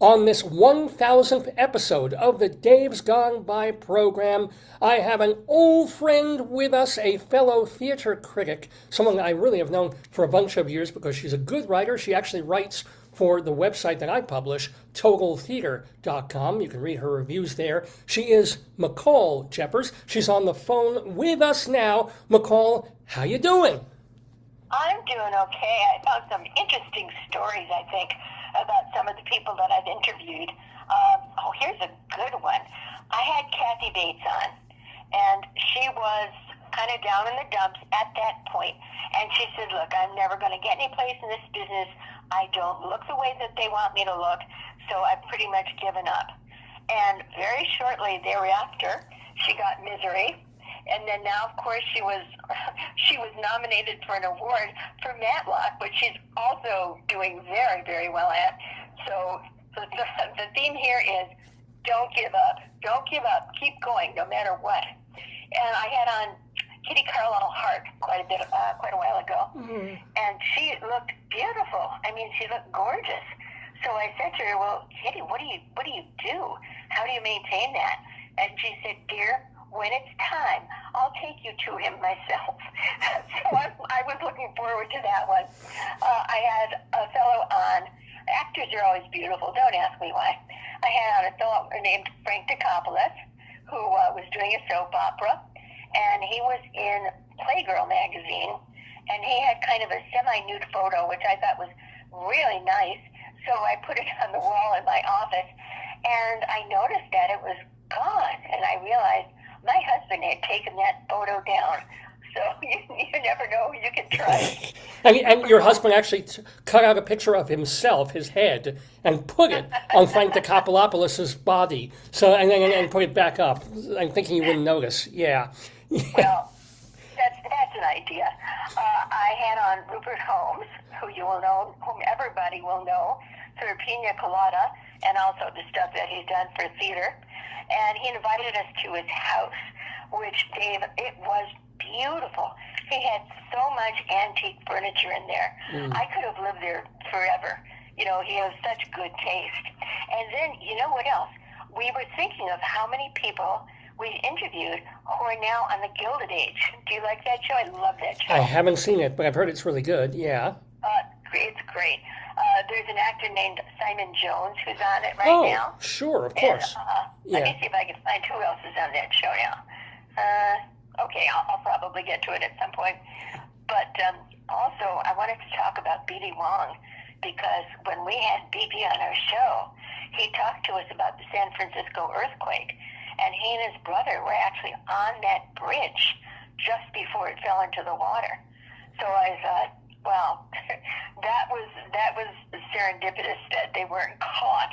On this 1000th episode of the Dave's Gone By program, I have an old friend with us, a fellow theater critic, someone I really have known for a bunch of years because she's a good writer. She actually writes for the website that I publish, TotalTheater.com. You can read her reviews there. She is MICHALL Jeffers. She's on the phone with us now. MICHALL, how you doing? I'm doing okay. I found some interesting stories, I think, about some of the people that I've interviewed. Here's a good one. I had Kathy Bates on, and she was kind of down in the dumps at that point, and she said, look, I'm never going to get any place in this business. I don't look the way that they want me to look, so I've pretty much given up. And very shortly thereafter, she got Misery. And then now, of course, she was nominated for an award for Matlock, which she's also doing very, very well at. So the theme here is don't give up. Don't give up. Keep going, no matter what. And I had on Kitty Carlisle Hart quite a while ago, and she looked beautiful. I mean, she looked gorgeous. So I said to her, "Well, Kitty, what do you do? How do you maintain that?" And she said, "Dear, when it's time, I'll take you to him myself." So I was looking forward to that one. I had a fellow on. Actors are always beautiful. Don't ask me why. I had on a fellow named Frank DeCopoulos, who was doing a soap opera, and he was in Playgirl magazine, and he had kind of a semi-nude photo, which I thought was really nice. So I put it on the wall in my office, and I noticed that it was gone, and I realized my husband had taken that photo down. So you never know. You can try. And your husband actually cut out a picture of himself, his head, and put it on Frank DeCopoulos' body. So and put it back up. I'm thinking you wouldn't notice. Yeah. Well, that's an idea. I had on Rupert Holmes, who you will know, whom everybody will know, for Pina Colada, and also the stuff that he's done for theater. And he invited us to his house, which, Dave, it was beautiful. He had so much antique furniture in there. I could have lived there forever. You know, he has such good taste. And then, you know what else? We were thinking of how many people we interviewed who are now on the Gilded Age. Do you like that show? I love that show. I haven't seen it, but I've heard it's really good. Yeah. It's great. There's an actor named Simon Jones who's on it right now. Oh, sure, of course. Let me see if I can find who else is on that show now. Okay, I'll probably get to it at some point. But also, I wanted to talk about B.D. Wong, because when we had B.D. on our show, he talked to us about the San Francisco earthquake, and he and his brother were actually on that bridge just before it fell into the water. So I thought, well, that was serendipitous that they weren't caught.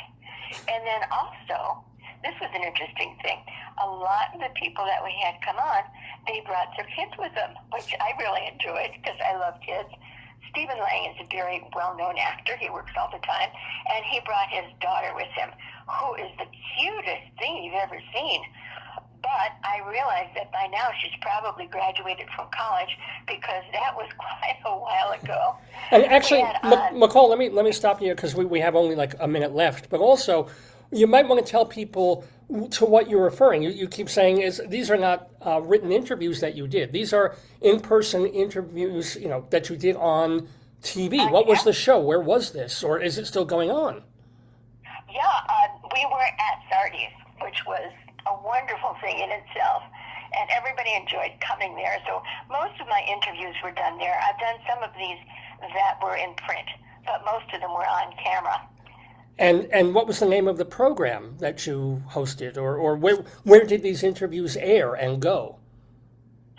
And then also, this was an interesting thing. A lot of the people that we had come on, they brought their kids with them, which I really enjoyed because I love kids. Stephen Lang is a very well-known actor. He works all the time. And he brought his daughter with him, who is the cutest thing you've ever seen. But I realized that by now she's probably graduated from college because that was quite a while ago. And actually, MICHALL, let me stop you because we have only like a minute left. But also, you might want to tell people to what you're referring. You keep saying these are not written interviews that you did. These are in-person interviews, that you did on TV. What was the show? Where was this? Or is it still going on? Yeah, we were at Sardi's, which was a wonderful thing in itself, and everybody enjoyed coming there. So most of my interviews were done there. I've done some of these that were in print, but most of them were on camera. And what was the name of the program that you hosted, or where did these interviews air and go?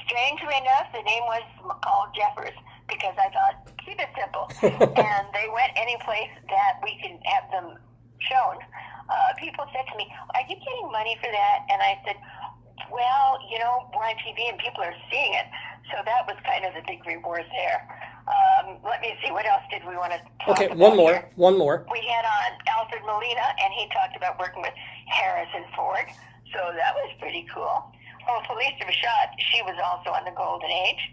Strangely enough, the name was MICHALL Jeffers, because I thought, keep it simple. And they went any place that we could have them shown. People said to me, are you getting money for that? And I said, well, we're on TV and people are seeing it. So that was kind of the big reward there. Let me see, what else did we want to talk about? Okay, one more. We had on Alfred Molina, and he talked about working with Harrison Ford. So that was pretty cool. Oh, Felicia Rashad, she was also on the Golden Age.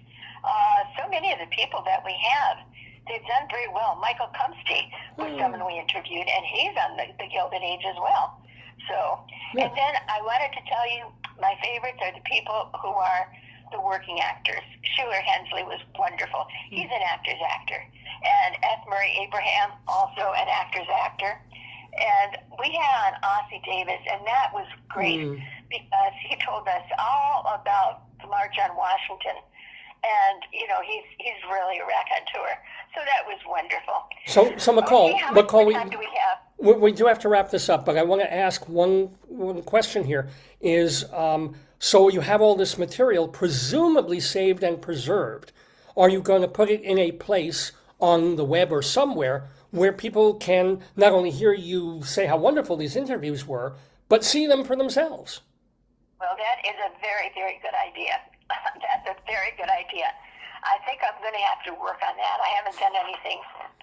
So many of the people that we have they've done very well. Michael Kumsky was someone we interviewed, and he's on the Gilded Age as well. So, and then I wanted to tell you, my favorites are the people who are the working actors. Shuler Hensley was wonderful. He's an actor's actor. And F. Murray Abraham, also an actor's actor. And we had Ossie Davis, and that was great because he told us all about the March on Washington. And, you know, he's really a raconteur. So that was wonderful. So MICHAL, Okay, how much MICHAL, time do we have? we do have to wrap this up, but I want to ask one question here is, so you have all this material presumably saved and preserved. Are you going to put it in a place on the web or somewhere where people can not only hear you say how wonderful these interviews were, but see them for themselves? Well, that is a very, very good idea. That's a very good idea. I think I'm going to have to work on that. I haven't done anything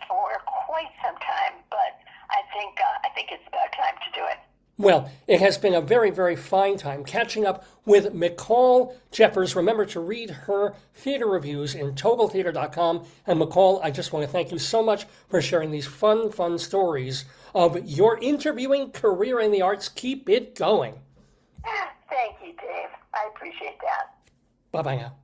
for quite some time, but I think it's about time to do it. Well, it has been a very, very fine time catching up with MICHALL Jeffers. Remember to read her theater reviews in TotalTheater.com. And MICHAL, I just want to thank you so much for sharing these fun stories of your interviewing career in the arts. Keep it going. Thank you, Dave. I appreciate that. Bye-bye now.